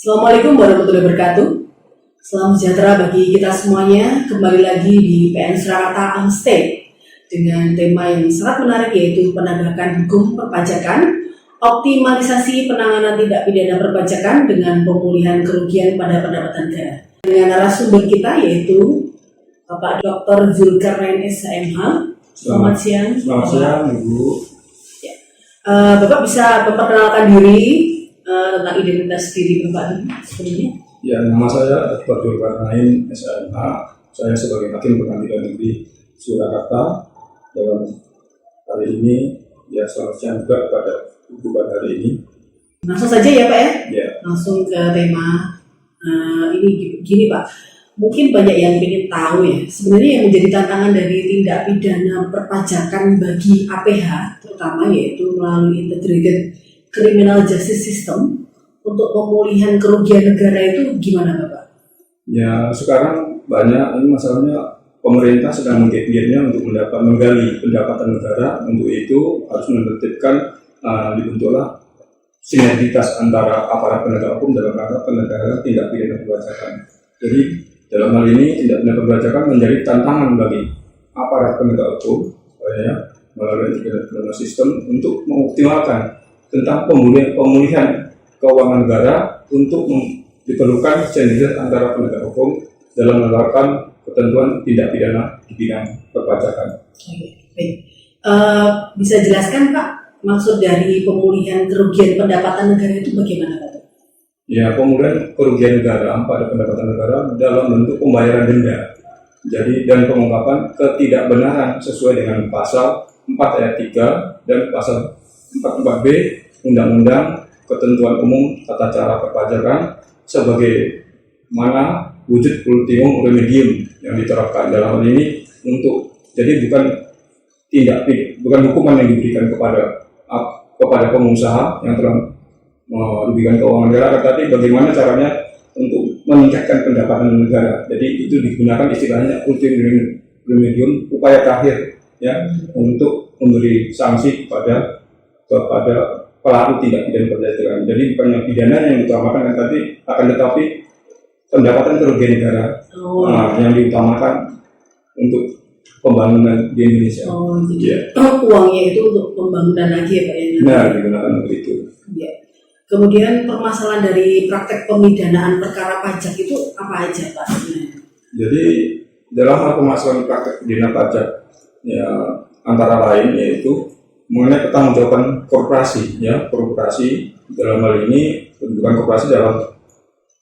Assalamualaikum warahmatullahi wabarakatuh. Salam sejahtera bagi kita semuanya. Kembali lagi di PN Surakarta Onstage dengan tema yang sangat menarik, yaitu penegakan hukum perpajakan, optimalisasi penanganan tindak pidana perpajakan dengan pemulihan kerugian pada pendapatan negara. Dengan narasumber kita yaitu Bapak Dr. Zulkarnain SHMH. Selamat siang. Selamat siang, Ibu. Ya. Bapak bisa memperkenalkan diri tentang identitas diri Bapak sebelumnya? Ya, nama saya Dr. Zulkarnain SHMH. Saya sebagai Hakim Pengadilan Negeri Surakarta. Dalam hari ini, ya selamat siang juga pada Ibu pada hari ini. Langsung saja ya Pak ya? Ya. Langsung ke tema ini gini Pak. Mungkin banyak yang ingin tahu ya, sebenarnya yang menjadi tantangan dari tindak pidana perpajakan bagi APH, terutama yaitu melalui Integrated Criminal Justice System untuk pemulihan kerugian negara itu gimana Bapak? Ya, sekarang banyak ini masalahnya pemerintah sedang menggiat-giatnya untuk menggali pendapatan negara. Untuk itu harus menertibkan dibentuklah sinergitas antara aparat penegak hukum dalam rangka penegakan tindak pidana perpajakan. Jadi dalam hal ini tindak pidana perpajakan menjadi tantangan bagi aparat penegak hukum melalui integrated criminal system untuk mengoptimalkan tentang pemulihan keuangan negara untuk diperlukan sinergitas antara penegak hukum dalam menerapkan ketentuan tindak pidana di bidang perpajakan. Baik. Bisa jelaskan Pak maksud dari pemulihan kerugian pendapatan negara itu bagaimana Pak? Ya, pemulihan kerugian negara pada pendapatan negara dalam bentuk pembayaran denda. Jadi dan pengungkapan ketidakbenaran sesuai dengan pasal 4 ayat 3 dan pasal 44B Undang-Undang Ketentuan Umum Tata Cara Perpajakan sebagai mana wujud ultimum remedium yang diterapkan dalam hal ini untuk jadi bukan hukuman yang diberikan kepada pengusaha yang telah merugikan keuangan negara, tetapi bagaimana caranya untuk meningkatkan pendapatan negara. Jadi itu digunakan istilahnya ultimum remedium, upaya terakhir ya untuk memberi sanksi kepada pelaku tindak pidana perpajakan. Jadi bukan pidana yang diutamakan tetapi pendapatan kerugian negara yang diutamakan untuk pembangunan di Indonesia. Jadi uangnya itu untuk pembangunan lagi ya Pak ya? Nah, digunakan untuk itu. Ya. Kemudian permasalahan dari praktek pemidanaan perkara pajak itu apa aja Pak? Jadi dalam hal permasalahan praktek pidana pajak ya antara lain yaitu mengenai pertanggungjawaban korporasi dalam hal ini bukan korporasi dalam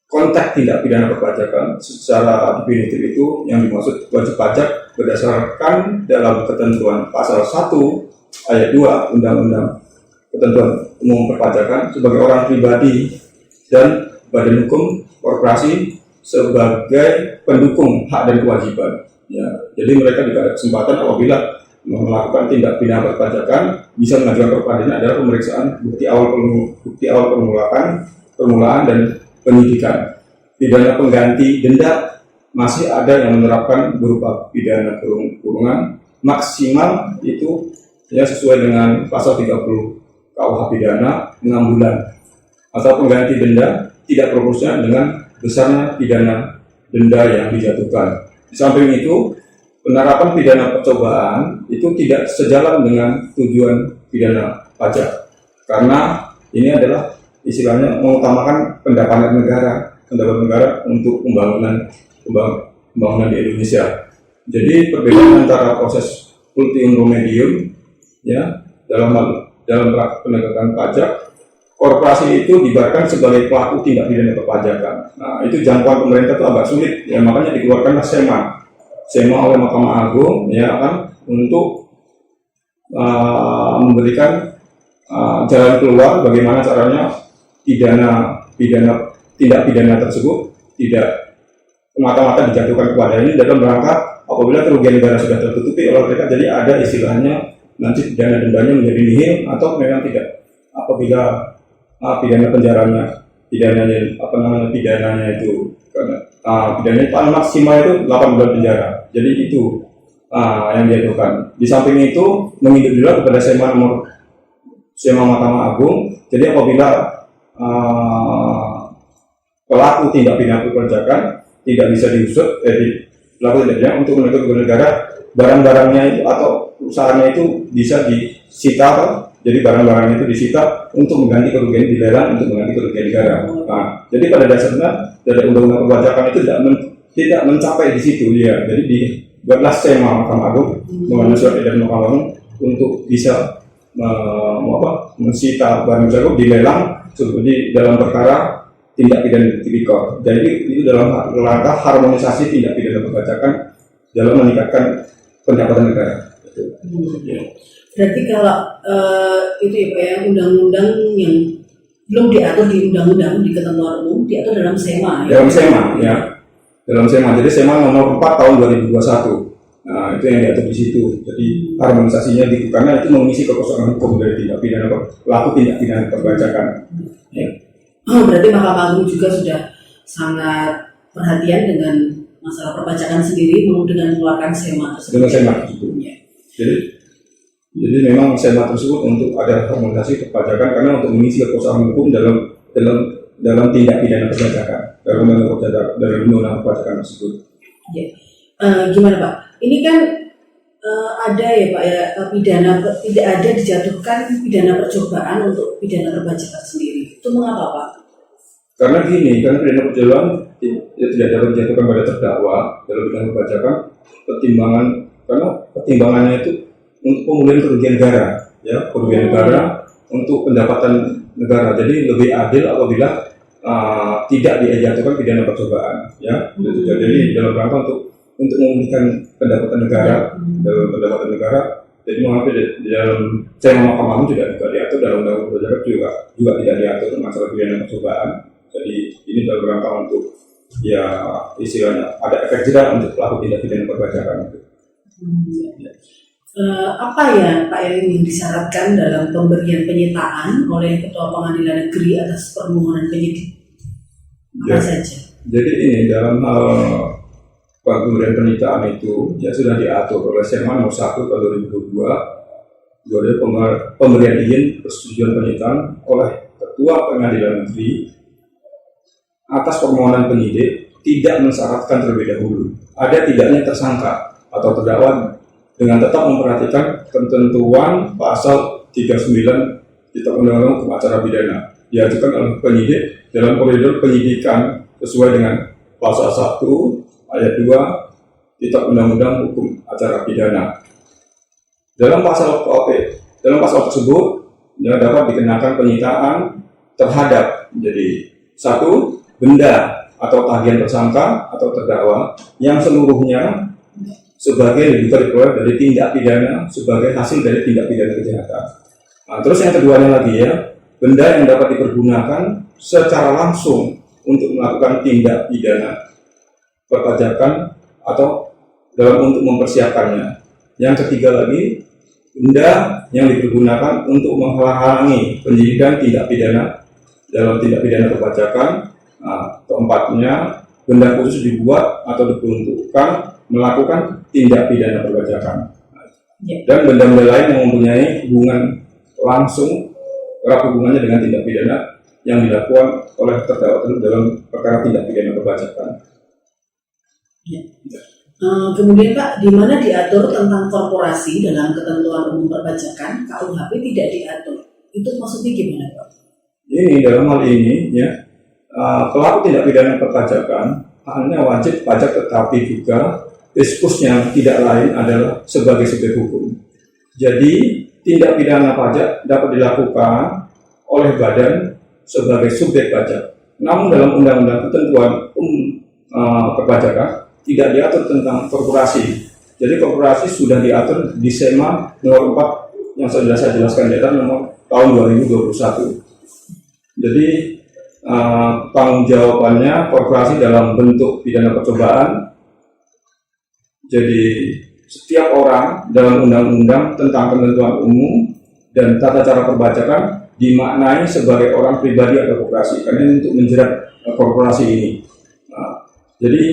konteks tindak pidana perpajakan secara definitif itu yang dimaksud wajib pajak berdasarkan dalam ketentuan pasal 1 ayat 2 Undang-Undang Ketentuan Umum Perpajakan sebagai orang pribadi dan badan hukum korporasi sebagai pendukung hak dan kewajiban. Ya, jadi mereka juga ada kesempatan apabila melakukan tindak pidana perpajakan bisa mengajukan peradilan adalah pemeriksaan bukti awal permulaan dan penyidikan. Pidana pengganti denda masih ada yang menerapkan berupa pidana kurungan maksimal itu ya sesuai dengan pasal 30 KUH pidana 6 bulan atau pengganti denda tidak proporsional dengan besarnya pidana denda yang dijatuhkan. Di samping itu, penerapan pidana percobaan itu tidak sejalan dengan tujuan pidana pajak karena ini adalah istilahnya mengutamakan pendapatan negara untuk pembangunan di Indonesia. Jadi perbedaan antara proses ultimum remedium ya dalam penegakan pajak, korporasi itu diibaratkan sebagai pelaku tindak pidana perpajakan. Nah, itu jangkauan pemerintah itu agak sulit ya, makanya dikeluarkanlah SEMA oleh Mahkamah Agung ya kan untuk memberikan jalan keluar bagaimana caranya tindak pidana tersebut tidak semata-mata dijatuhkan kepada ini dalam rangka apabila kerugian negara sudah tertutupi oleh mereka, jadi ada istilahnya nanti pidana dendanya menjadi nihil atau memang tidak apabila pidananya itu pidananya paling maksimal itu 8 bulan penjara. Jadi itu yang dijatuhkan. Di samping itu menginduk juga kepada SEMA Mahkamah Agung. Jadi apabila pelaku tindak pidana perpajakan tidak bisa diusut, pelaku tindak pidana untuk menuntut kerugian negara, barang-barangnya itu atau usahanya itu bisa disita, jadi barang-barangnya itu disita untuk mengganti kerugian, dilelang untuk mengganti kerugian negara. Nah, jadi pada dasarnya dari undang-undang perpajakan itu tidak mencapai di situ ya. Jadi dibuatlah SEMA Mahkamah Agung mengenai surat edaran Mahkamah Agung untuk bisa mensita barang tersebut dilelang seperti dalam perkara tindak pidana tipikor. Jadi itu dalam rangka harmonisasi tindak pidana perpajakan dalam meningkatkan pendapatan negara. Ya. Berarti kalau itu ya Pak ya, undang-undang yang belum diatur di undang-undang di ketentuan umum diatur dalam SEMA ya? Dalam SEMA ya, dalam SEMA. Jadi SEMA nomor 4 tahun 2021. Nah, itu yang diatur di situ. Jadi harmonisasinya gitu karena itu mengisi kekosongan hukum dari tindak pidana pelaku tindak pidana perpajakan. Ya. Berarti Mahkamah Agung juga sudah sangat perhatian dengan masalah perpajakan sendiri dengan mengeluarkan SEMA tersebut. Dengan SEMA itu. Ya. Jadi memang SEMA tersebut untuk ada harmonisasi perpajakan karena untuk mengisi kekosongan hukum dalam tindak pidana perpajakan dalam undang-undang perpajakan tersebut. Ya. Gimana Pak? Ini kan ada ya Pak ya pidana tidak ada dijatuhkan pidana percobaan untuk pidana perpajakan sendiri. Itu mengapa Pak? Karena pidana percobaan tidak dapat dijatuhkan pada terdakwa dalam pidana perpajakan karena pertimbangannya itu untuk pemulihan kerugian negara, ya kerugian negara untuk pendapatan negara. Jadi lebih adil apabila tidak dijatuhkan pidana percobaan, ya. Jadi dalam rangka untuk memulihkan pendapatan negara dalam pendapatan negara. Jadi mengapa di dalam SEMA Mahkamah Agung juga diatur dalam undang-undang perpajakan juga tidak diatur masalah pidana percobaan. Jadi ini dalam rangka untuk ya istilahnya ada efek jerah untuk pelaku tindak pidana perpajakan. Apa ya Pak yang disyaratkan dalam pemberian penyitaan oleh Ketua Pengadilan Negeri atas permohonan penyidik? Apa saja? Jadi ini dalam hal pemberian penyitaan itu ya sudah diatur oleh SEMA nomor 1 tahun 2022 pemberian izin persetujuan penyitaan oleh Ketua Pengadilan Negeri atas permohonan penyidik tidak mensyaratkan terlebih dahulu ada tidaknya tersangka atau terdakwa dengan tetap memperhatikan ketentuan pasal 39 Kitab Undang-Undang Hukum Acara Pidana diajukan oleh penyidik dalam koridor penyidikan sesuai dengan pasal 1 ayat 2 Kitab Undang-Undang Hukum Acara Pidana. Dalam pasal tersebut dapat dikenakan penyitaan terhadap menjadi 1 benda atau tagihan tersangka atau terdakwa yang seluruhnya sebagai diperoleh dari tindak pidana sebagai hasil dari tindak pidana kejahatan. Nah, terus yang keduanya lagi ya, benda yang dapat dipergunakan secara langsung untuk melakukan tindak pidana perpajakan atau untuk mempersiapkannya. Yang ketiga lagi, benda yang dipergunakan untuk menghalangi penyidikan tindak pidana dalam tindak pidana perpajakan. Nah, keempatnya, benda khusus dibuat atau diperuntukkan melakukan tindak pidana perpajakan. Dan benda-benda lain yang mempunyai hubungan langsung erat hubungannya dengan tindak pidana yang dilakukan oleh terdakwa dalam perkara tindak pidana perpajakan. Ya. Kemudian Pak, di mana diatur tentang korporasi dalam ketentuan umum perpajakan, KUHP tidak diatur. Itu maksudnya gimana Pak? Ini dalam hal ini ya, pelaku tindak pidana perpajakan hanya wajib pajak tetapi juga diskusnya tidak lain adalah sebagai subjek hukum. Jadi tindak pidana pajak dapat dilakukan oleh badan sebagai subjek pajak. Namun dalam undang-undang ketentuan perpajakan tidak diatur tentang korporasi. Jadi korporasi sudah diatur di SEMA nomor 4 yang sudah saya jelaskan di atas nomor tahun 2021. Jadi tanggung jawabannya korporasi dalam bentuk pidana percobaan. Jadi setiap orang dalam undang-undang tentang ketentuan umum dan tata cara perpajakan dimaknai sebagai orang pribadi atau korporasi karena ini untuk menjerat korporasi ini. Jadi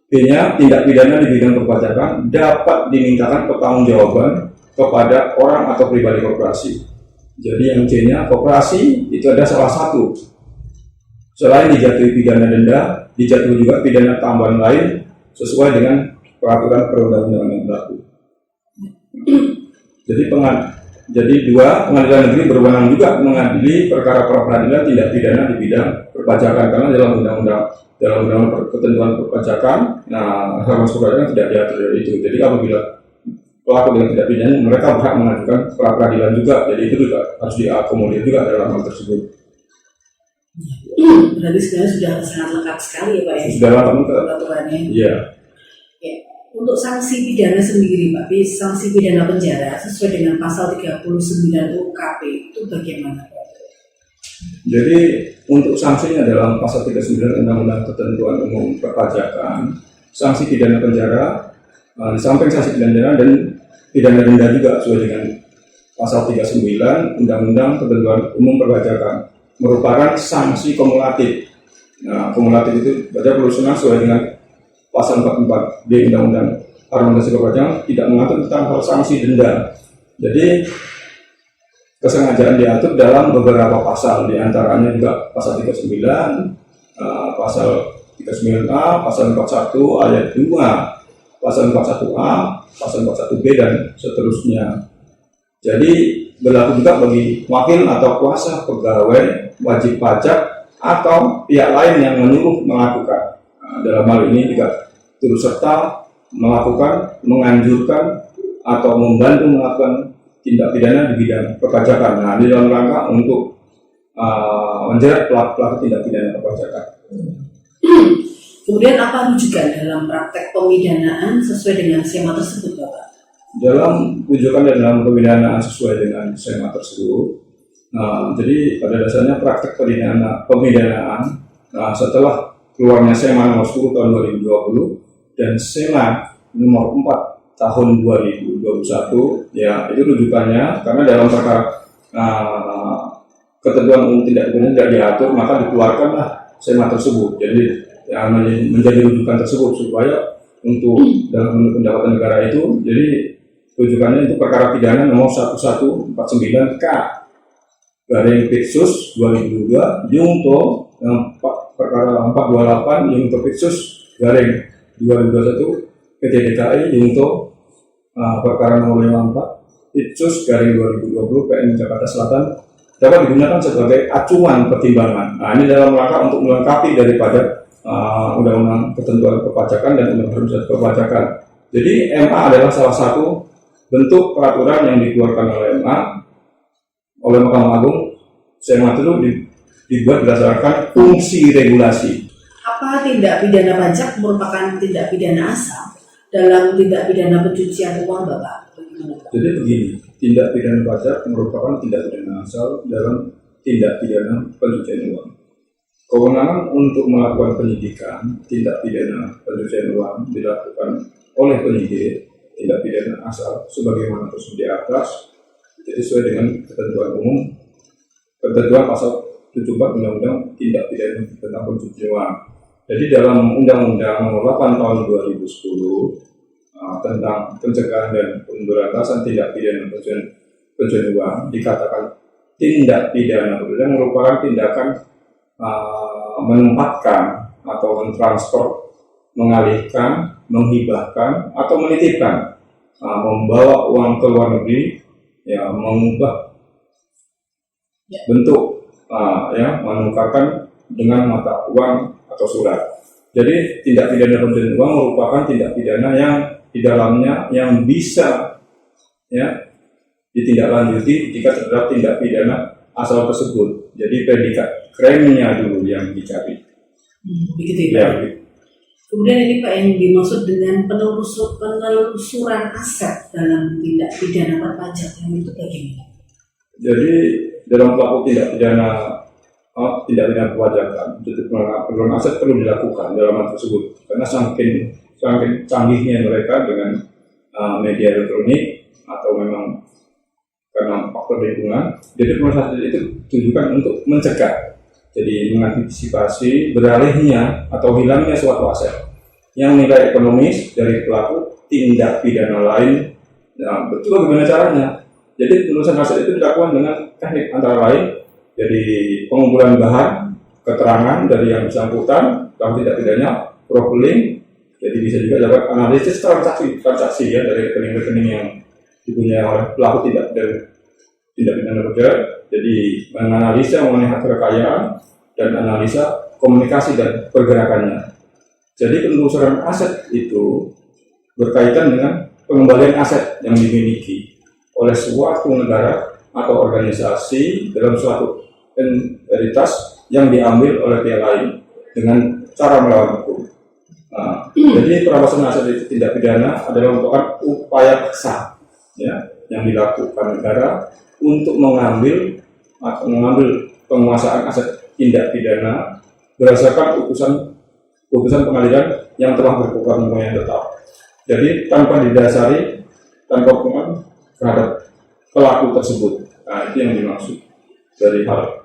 B-nya tindak pidana di bidang perpajakan dapat dimintakan pertanggungjawaban kepada orang atau pribadi korporasi. Jadi yang C-nya koperasi itu ada salah satu Selain dijatuhi pidana denda, dijatuhi juga pidana tambahan lain sesuai dengan peraturan perundang-undangan yang berlaku. Jadi dua, pengadilan negeri berwenang juga mengadili perkara pra-peradilan tindak pidana di bidang perpajakan, karena dalam undang ketentuan perpajakan, hal perpajakan tidak diatur dari itu. Jadi apabila pelaku dengan tindak pidana, mereka berhak mengajukan pra-peradilan juga. Jadi itu juga harus diakomodir juga dalam hal tersebut. Berarti sebenarnya sudah sangat lengkap sekali ya Pak ya? Sudah lengkap peraturannya. Iya. Ya. Untuk sanksi pidana sendiri Pak, sanksi pidana penjara sesuai dengan pasal 39 UKP itu bagaimana Pak? Jadi untuk sanksinya dalam pasal 39 Undang-Undang Ketentuan Umum Perpajakan, sanksi pidana penjara, di samping sanksi pidana dan pidana denda juga sesuai dengan pasal 39 Undang-Undang Ketentuan Umum Perpajakan, merupakan sanksi kumulatif. Kumulatif itu berarti proporsional sesuai dengan pasal 44 di Undang-Undang Harmonisasi Perpajakan tidak mengatur tentang hal sanksi denda. Jadi kesengajaan diatur dalam beberapa pasal, diantaranya juga pasal 39, pasal 39A, pasal 41 ayat 2, pasal 41A, pasal 41B dan seterusnya. Jadi berlaku juga bagi wakil atau kuasa pegawai wajib pajak atau pihak lain yang menyuruh melakukan. Dalam hal ini juga turut serta melakukan, menganjurkan atau membantu melakukan tindak pidana di bidang perpajakan. Di dalam rangka untuk menjerat pelaku tindak pidana perpajakan. Kemudian apa rujukan dalam praktek pemidanaan sesuai dengan skema tersebut Bapak? Dalam rujukan dan dalam pemidanaan sesuai dengan skema tersebut, jadi pada dasarnya praktek pemidanaan setelah keluarnya SEMA nomor 10 tahun 2020 dan SEMA nomor 4 tahun 2021, ya itu rujukannya karena dalam perkara ketentuan umum tindak pidana tidak diatur, maka dikeluarkanlah SEMA tersebut. Jadi yang menjadi rujukan tersebut supaya untuk dalam pendapatan negara itu, jadi rujukannya itu perkara pidana nomor 1149K garing Pitsus 2002 Jungto perkara 428 Jungto Pitsus garing 2021 PT DKI Jungto perkara nomor 54 Pitsus garing 2020 PN Jakarta Selatan dapat digunakan sebagai acuan pertimbangan. Ini dalam rangka untuk melengkapi daripada Undang-Undang Ketentuan Perpajakan dan Undang-Undang Harmonisasi Perpajakan. Jadi MA adalah salah satu bentuk peraturan yang dikeluarkan oleh MA oleh Mahkamah Agung. SEMA itu dibuat berdasarkan fungsi regulasi. Apa tindak pidana pajak merupakan tindak pidana asal dalam tindak pidana pencucian uang Bapak? Jadi begini, tindak pidana pajak merupakan tindak pidana asal dalam tindak pidana pencucian uang. Kewenangan untuk melakukan penyidikan tindak pidana pencucian uang dilakukan oleh penyidik tindak pidana asal sebagaimana tersebut di atas, jadi sesuai dengan ketentuan pasal 74 Undang-Undang Tindak Pidana tentang Pencucian Uang. Jadi dalam Undang-Undang Nomor 8 Tahun 2010 tentang pencegahan dan pemberantasan tindak pidana pencucian uang dikatakan tindak pidana pencucian merupakan tindakan menempatkan atau mentransfer, mengalihkan, menghibahkan atau menitipkan, membawa uang ke luar negeri, ya, mengubah bentuk, menukarkan dengan mata uang atau surat. Jadi tindak pidana pencucian uang merupakan tindak pidana yang di dalamnya yang bisa ditindaklanjuti jika terdapat tindak pidana asal tersebut. Jadi predikat krimnya dulu yang dicari. Begitu ya. Kemudian ini Pak yang dimaksud dengan penelusuran aset dalam tindak pidana perpajakan itu bagaimana? Jadi dalam pelaku tindak pidana perpajakan, penelusuran aset perlu dilakukan dalam hal tersebut karena saking canggihnya mereka dengan media elektronik atau memang karena faktor lingkungan. Jadi penelusuran aset itu tujukan untuk mencegah, jadi mengantisipasi beralihnya atau hilangnya suatu aset yang nilai ekonomis dari pelaku tindak pidana lain. Betul bagaimana caranya? Jadi penelusuran aset itu dilakukan dengan teknik antara lain jadi pengumpulan bahan keterangan dari yang bersangkutan tentang tindak pidana profiling. Jadi bisa juga dapat analisis transaksi ya dari rekening-rekening yang dipunyai oleh pelaku tindak pidana berbeda. Jadi menganalisa mengenai harta kekayaan dan analisa komunikasi dan pergerakannya. Jadi penelusuran aset itu berkaitan dengan pengembalian aset yang dimiliki oleh suatu negara atau organisasi dalam suatu entitas yang diambil oleh pihak lain dengan cara melawan hukum. Nah, jadi perampasan aset itu tindak pidana adalah merupakan upaya paksa ya, yang dilakukan negara untuk mengambil penguasaan aset tindak pidana berdasarkan putusan pengadilan yang telah berkekuatan hukum yang tetap. Jadi tanpa didasari tanpa hukuman terhadap pelaku tersebut. Nah, itu yang dimaksud dari hal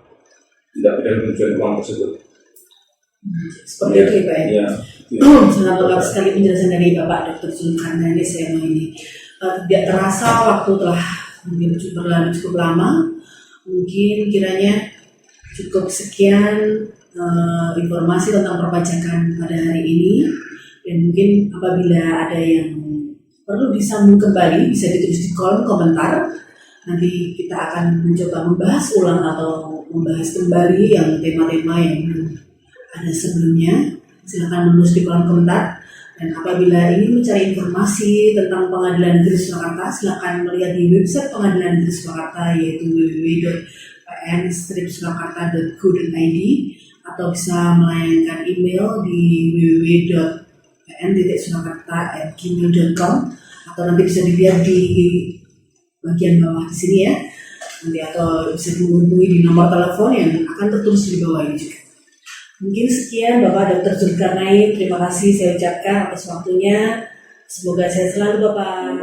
tindak pidana pencucian uang tersebut. Seperti itu ya Pak ya. Sangat lengkap sekali penjelasan dari Bapak Dr. Zulkarnain SMO ini. Tidak terasa waktu telah mungkin berlalu cukup lama. Mungkin kiranya cukup sekian informasi tentang perpajakan pada hari ini. Dan mungkin apabila ada yang perlu disambung kembali bisa ditulis di kolom komentar. Nanti kita akan mencoba membahas ulang atau membahas kembali yang tema-tema yang ada sebelumnya. Silakan menulis di kolom komentar. Dan apabila ingin mencari informasi tentang Pengadilan Negeri Surakarta, silakan melihat di website Pengadilan Negeri Surakarta yaitu www.pn-surakarta.go.id atau bisa melayangkan email di www.pn-surakarta@gmail.com atau nanti bisa dilihat di bagian bawah di sini ya. Nanti atau bisa dihubungi di nomor telepon yang akan tertulis di bawah ini juga. Mungkin sekian Bapak Dr. Zulkarnain, terima kasih saya ucapkan atas waktunya. Semoga sehat selalu Bapak.